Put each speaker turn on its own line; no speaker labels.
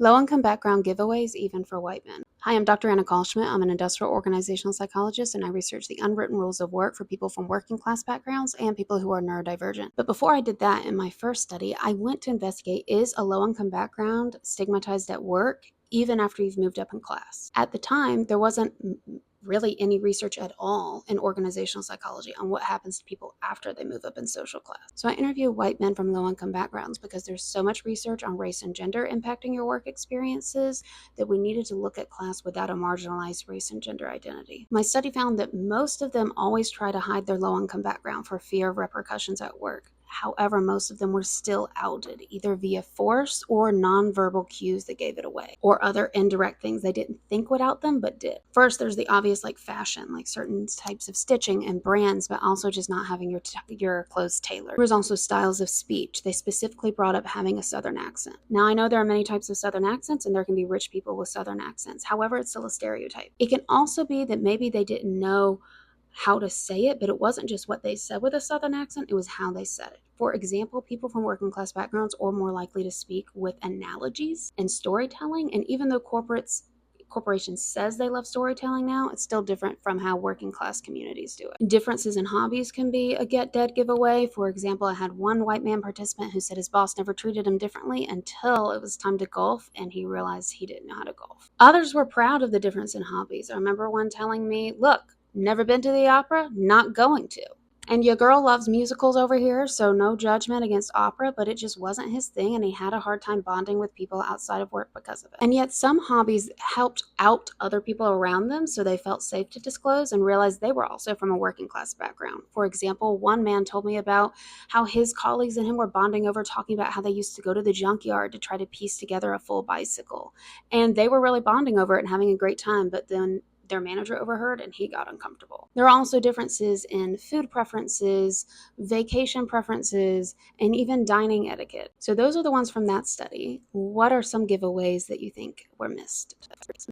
Low-income background giveaways, even for white men. Hi, I'm Dr. Anna Kalschmidt. I'm an industrial organizational psychologist, and I research the unwritten rules of work for people from working class backgrounds and people who are neurodivergent. But before I did that in my first study, I went to investigate, is a low-income background stigmatized at work even after you've moved up in class? At the time, there wasn't really any research at all in organizational psychology on what happens to people after they move up in social class. So I interview white men from low-income backgrounds because there's so much research on race and gender impacting your work experiences that we needed to look at class without a marginalized race and gender identity. My study found that most of them always try to hide their low-income background for fear of repercussions at work. However, most of them were still outed, either via force or nonverbal cues that gave it away, or other indirect things they didn't think would out them, but did. First, there's the obvious like fashion, like certain types of stitching and brands, but also just not having your clothes tailored. There's also styles of speech. They specifically brought up having a Southern accent. Now, I know there are many types of Southern accents, and there can be rich people with Southern accents. However, it's still a stereotype. It can also be that maybe they didn't know how to say it, but it wasn't just what they said with a Southern accent, it was how they said it. For example, people from working class backgrounds are more likely to speak with analogies and storytelling, and even though corporations says they love storytelling now, it's still different from how working class communities do it. Differences in hobbies can be a get dead giveaway. For example, I had one white man participant who said his boss never treated him differently until it was time to golf and he realized he didn't know how to golf. Others were proud of the difference in hobbies. I remember one telling me, look, never been to the opera, not going to. And your girl loves musicals over here, so no judgment against opera, but it just wasn't his thing, and he had a hard time bonding with people outside of work because of it. And yet some hobbies helped out other people around them, so they felt safe to disclose and realized they were also from a working class background. For example, one man told me about how his colleagues and him were bonding over talking about how they used to go to the junkyard to try to piece together a full bicycle. And they were really bonding over it and having a great time, but then their manager overheard and he got uncomfortable. There are also differences in food preferences, vacation preferences, and even dining etiquette. So those are the ones from that study. What are some giveaways that you think were missed?